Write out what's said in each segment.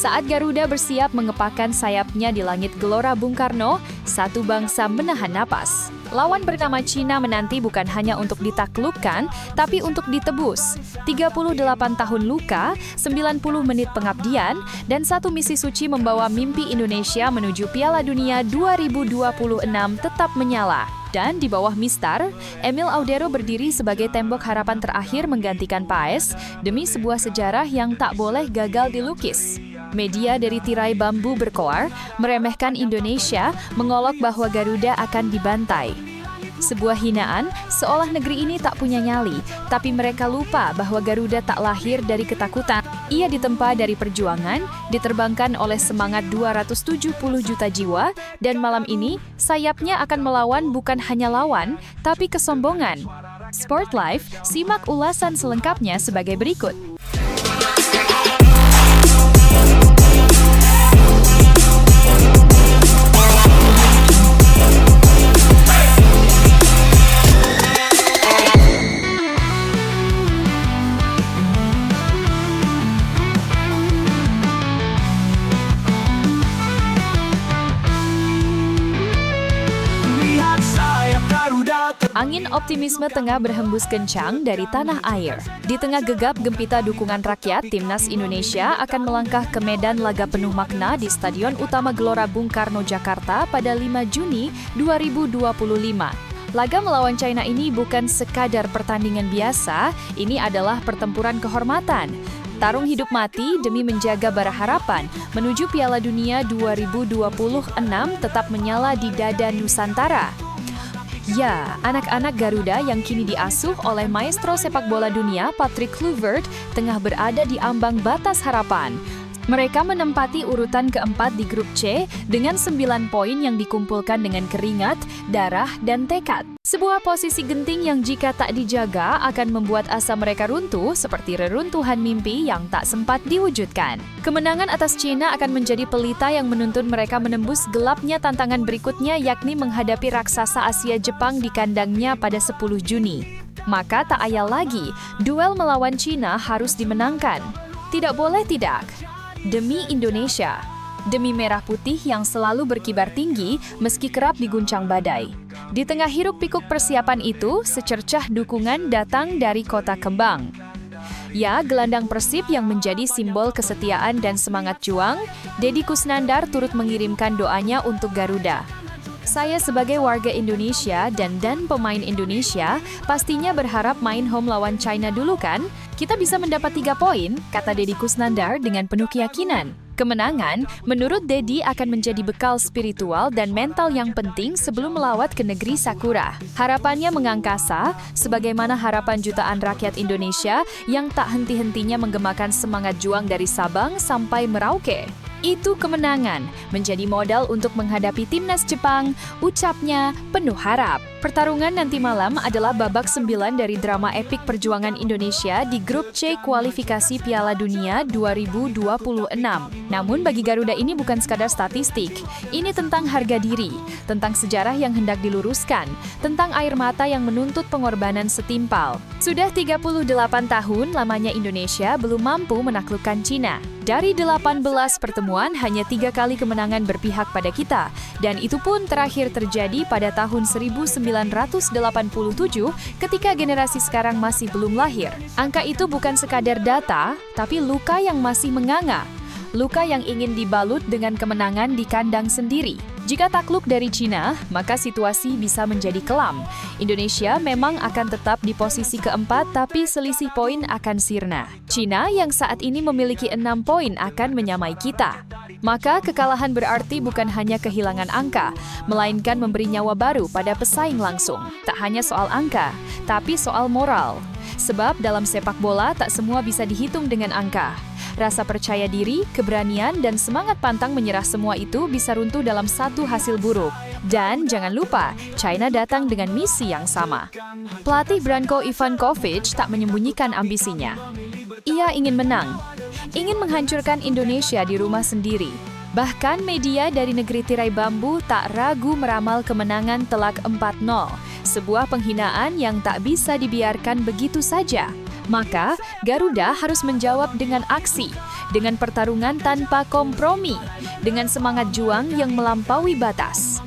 Saat Garuda bersiap mengepakkan sayapnya di langit Gelora Bung Karno, satu bangsa menahan napas. Lawan bernama Cina menanti bukan hanya untuk ditaklukkan, tapi untuk ditebus. 38 tahun luka, 90 menit pengabdian, dan satu misi suci membawa mimpi Indonesia menuju Piala Dunia 2026 tetap menyala. Dan di bawah Mistar, Emil Audero berdiri sebagai tembok harapan terakhir menggantikan Paes demi sebuah sejarah yang tak boleh gagal dilukis. Media dari tirai bambu berkoar meremehkan Indonesia, mengolok bahwa Garuda akan dibantai. Sebuah hinaan, seolah negeri ini tak punya nyali, tapi mereka lupa bahwa Garuda tak lahir dari ketakutan. Ia ditempa dari perjuangan, diterbangkan oleh semangat 270 juta jiwa, dan malam ini sayapnya akan melawan bukan hanya lawan, tapi kesombongan. Sport Life, simak ulasan selengkapnya sebagai berikut. Angin optimisme tengah berhembus kencang dari tanah air. Di tengah gegap gempita dukungan rakyat, Timnas Indonesia akan melangkah ke medan laga penuh makna di Stadion Utama Gelora Bung Karno, Jakarta pada 5 Juni 2025. Laga melawan China ini bukan sekadar pertandingan biasa, ini adalah pertempuran kehormatan. Tarung hidup mati demi menjaga bara harapan menuju Piala Dunia 2026 tetap menyala di dada Nusantara. Ya, anak-anak Garuda yang kini diasuh oleh maestro sepak bola dunia Patrick Kluivert tengah berada di ambang batas harapan. Mereka menempati urutan keempat di grup C dengan 9 poin yang dikumpulkan dengan keringat, darah, dan tekad. Sebuah posisi genting yang jika tak dijaga akan membuat asa mereka runtuh seperti reruntuhan mimpi yang tak sempat diwujudkan. Kemenangan atas Cina akan menjadi pelita yang menuntun mereka menembus gelapnya tantangan berikutnya, yakni menghadapi raksasa Asia Jepang di kandangnya pada 10 Juni. Maka tak ayal lagi, duel melawan Cina harus dimenangkan. Tidak boleh tidak. Demi Indonesia, demi merah putih yang selalu berkibar tinggi meski kerap diguncang badai. Di tengah hiruk-pikuk persiapan itu, secercah dukungan datang dari Kota Kembang. Ya, gelandang Persib yang menjadi simbol kesetiaan dan semangat juang, Deddy Kusnandar turut mengirimkan doanya untuk Garuda. Saya sebagai warga Indonesia dan pemain Indonesia pastinya berharap main home lawan China dulu kan? Kita bisa mendapat 3 poin, kata Deddy Kusnandar dengan penuh keyakinan. Kemenangan, menurut Deddy akan menjadi bekal spiritual dan mental yang penting sebelum melawat ke negeri Sakura. Harapannya mengangkasa, sebagaimana harapan jutaan rakyat Indonesia yang tak henti-hentinya menggemakan semangat juang dari Sabang sampai Merauke. Itu kemenangan, menjadi modal untuk menghadapi Timnas Jepang, ucapnya penuh harap. Pertarungan nanti malam adalah babak 9 dari drama epik perjuangan Indonesia di grup C kualifikasi Piala Dunia 2026. Namun bagi Garuda ini bukan sekadar statistik, ini tentang harga diri, tentang sejarah yang hendak diluruskan, tentang air mata yang menuntut pengorbanan setimpal. Sudah 38 tahun lamanya Indonesia belum mampu menaklukkan Cina. Dari 18 pertemuan, hanya 3 kali kemenangan berpihak pada kita, dan itu pun terakhir terjadi pada tahun 1987 ketika generasi sekarang masih belum lahir. Angka itu bukan sekadar data, tapi luka yang masih menganga. Luka yang ingin dibalut dengan kemenangan di kandang sendiri. Jika takluk dari Cina, maka situasi bisa menjadi kelam. Indonesia memang akan tetap di posisi keempat, tapi selisih poin akan sirna. Cina yang saat ini memiliki 6 poin akan menyamai kita. Maka kekalahan berarti bukan hanya kehilangan angka, melainkan memberi nyawa baru pada pesaing langsung. Tak hanya soal angka, tapi soal moral. Sebab dalam sepak bola tak semua bisa dihitung dengan angka. Rasa percaya diri, keberanian, dan semangat pantang menyerah semua itu bisa runtuh dalam satu hasil buruk. Dan jangan lupa, China datang dengan misi yang sama. Pelatih Branko Ivankovic tak menyembunyikan ambisinya. Ia ingin menang, ingin menghancurkan Indonesia di rumah sendiri. Bahkan media dari negeri tirai bambu tak ragu meramal kemenangan telak 4-0. Sebuah penghinaan yang tak bisa dibiarkan begitu saja. Maka, Garuda harus menjawab dengan aksi, dengan pertarungan tanpa kompromi, dengan semangat juang yang melampaui batas.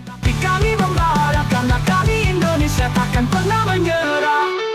Kami membara karena kami Indonesia takkan pernah menyerah.